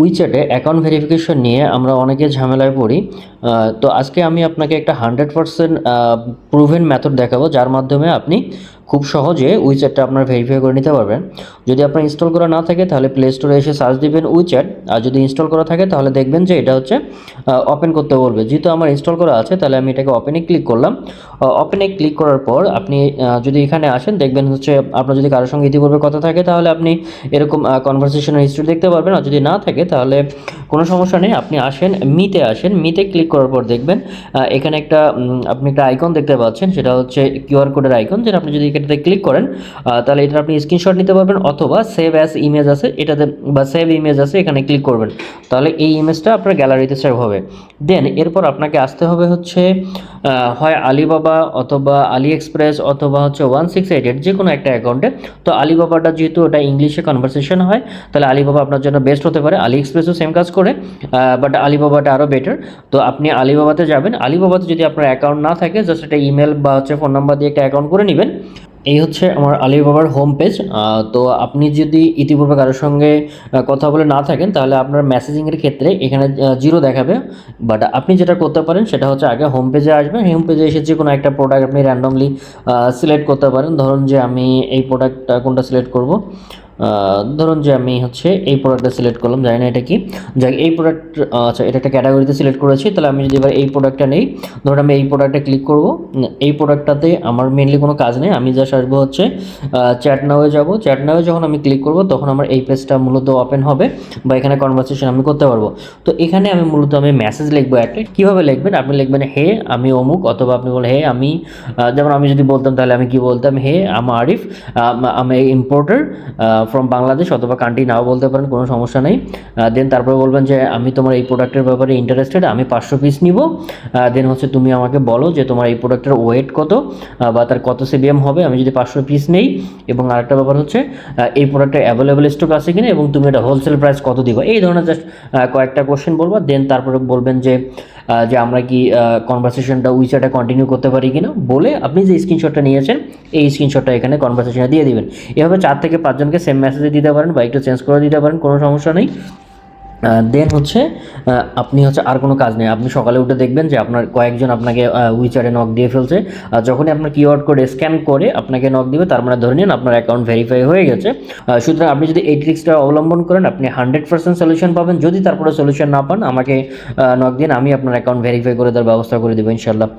উইচ্যাটে account verification নিয়ে আমরা অনেকে ঝামেলায় পড়ি। তো আজকে আমি আপনাকে একটা 100% প্রুভেন মেথড দেখাবো, যার মাধ্যমে আপনি খুব সহজে উইচ্যাটটা আপনার ভেরিফাই করে নিতে পারবেন। যদি আপনার ইনস্টল করা না থাকে তাহলে প্লে স্টোরে এসে সার্চ দিবেন উইচ্যাট, আর যদি ইনস্টল করা থাকে তাহলে দেখবেন যে এটা হচ্ছে ওপেন করতে বলবে। যেহেতু আমার ইনস্টল করা আছে তাহলে আমি এটাকে ওপেনে ক্লিক করলাম। ওপেনে ক্লিক করার পর আপনি যদি এখানে আসেন দেখবেন হচ্ছে আপনার যদি কারোর সঙ্গে ইতিপূর্বে কথা থাকে তাহলে আপনি এরকম কনভারসেশনের হিস্ট্রি দেখতে পারবেন, আর যদি না থাকে তাহলে কোনো সমস্যা নেই। আপনি আসেন মিতে ক্লিক করার পর দেখবেন এখানে আপনি একটা আইকন দেখতে পাচ্ছেন, সেটা হচ্ছে কিউআর কোডের আইকন, যেটা আপনি যদি এটাতে ক্লিক করেন তাহলে এটা আপনি স্ক্রিনশট নিতে পারবেন, অথবা সেভ অ্যাজ ইমেজ আছে এটাতে, বা সেভ ইমেজ আছে এখানে ক্লিক করবেন, তাহলে এই ইমেজটা আপনার গ্যালারিতে সেভ হবে। দেন এরপর আপনাকে আসতে হবে হচ্ছে হয় আলিবাবা অথবা আলি এক্সপ্রেস অথবা হচ্ছে 1688 যে কোনো একটা অ্যাকাউন্টে। তো আলিবাবাটা যেহেতু ওটা ইংলিশে কনভারসেশন হয় তাহলে আলিবাবা আপনার জন্য বেস্ট হতে পারে। আলি এক্সপ্রেসও সেম কাজ করে, বাট আলিবাবাটা আরও বেটার। তো আপনি আলিবাবাতে যাবেন। আলিবাবাতে যদি আপনার অ্যাকাউন্ট না থাকে জাস্ট একটা ইমেল বা হচ্ছে ফোন নাম্বার দিয়ে একটা অ্যাকাউন্ট করে নেবেন। এই হচ্ছে আমার আলিবাবার হোম পেজ। তো আপনি যদি ইতিপূর্বে কারোর সঙ্গে কথা বলে না থাকেন তাহলে আপনার মেসেজিংয়ের ক্ষেত্রে এখানে জিরো দেখাবে। বাট আপনি যেটা করতে পারেন সেটা হচ্ছে আগে হোম পেজে আসবেন। হোম পেজে এসে যে কোনো একটা প্রোডাক্ট আপনি র্যান্ডমলি সিলেক্ট করতে পারেন। ধরুন যে আমি এই প্রোডাক্টটা কোনটা সিলেক্ট করব, ধরুন যে আমি হচ্ছে এই প্রোডাক্টটা সিলেক্ট করলাম, জানি না এটা কি, যাই এই প্রোডাক্ট, আচ্ছা এটা একটা ক্যাটাগরিতে সিলেক্ট করেছি। তাহলে আমি যদি এবার এই প্রোডাক্টটা নেই, ধরুন আমি এই প্রোডাক্টে ক্লিক করব। এই প্রোডাক্টটাতে আমার মেনলি কোনো কাজ নেই, আমি জাস্ট আসবো হচ্ছে চ্যাট নাওয়ে যাব। চ্যাট নাওয়ে যখন আমি ক্লিক করব তখন আমার এই পেজটা মূলত ওপেন হবে, বা এখানে কনভারসেশন আমি করতে পারবো। তো এখানে আমি মেসেজ লিখবো একটা। কীভাবে লিখবেন, আপনি লিখবেন হে আমি অমুক, অথবা আপনি বলেন হে আমি, যেমন আমি যদি বলতাম তাহলে আমি কি বলতাম, হে আমি আরিফ, আমি ইম্পোর্টার ফ্রম বাংলাদেশ, অথবা কান্ট্রি নাও বলতে পারেন, কোনো সমস্যা নেই। দেন তারপরে বলবেন যে আমি তোমার এই প্রোডাক্টের ব্যাপারে ইন্টারেস্টেড, আমি 500 পিস নিব। দেন হচ্ছে তুমি আমাকে বলো যে তোমার এই প্রোডাক্টের ওয়েট কত, বা তার কত সিবিএম হবে আমি যদি 500 পিস নেই। এবং আরেকটা ব্যাপার হচ্ছে এই প্রোডাক্টের অ্যাভেলেবেল স্টক আছে কিনা, এবং তুমি এটা হোলসেল প্রাইস কত দিবা, এই ধরনের জাস্ট কয়েকটা কোশ্চেন বলবো। দেন তারপরে বলবেন যে আমরা কি কনভারসেশনটা উইচ্যাটে কন্টিনিউ করতে পারি কিনা, বলে আপনি যে স্ক্রিনশটটা নিয়েছেন এই স্ক্রিনশটটা এখানে কনভারসেশনে দিয়ে দিবেন। এভাবে 4 থেকে 5 জনকে সেম মেসেজে দিতে পারেন, বা একটু চেঞ্জ করে দিতে পারেন, কোনো সমস্যা নেই। দেন হচ্ছে আপনি হচ্ছে আর কোনো কাজ নেই। আপনি সকালে উঠে দেখবেন যে আপনার কয়েকজন আপনাকে উইচ্যাটে নক দিয়ে ফেলছে। যখনই আপনার কিওয়ার্ড কোড স্ক্যান করে আপনাকে নক দিবে, তার মানে ধরে নিন আপনার অ্যাকাউন্ট ভেরিফাই হয়ে গেছে। সুতরাং আপনি যদি এই ট্রিক্সটা অবলম্বন করেন আপনি 100% সলিউশন পাবেন। যদি তারপরে সলিউশন না পান আমাকে নক দিন, আমি আপনার অ্যাকাউন্ট ভেরিফাই করে দেওয়ার ব্যবস্থা করে দেবো ইনশাল্লাহ।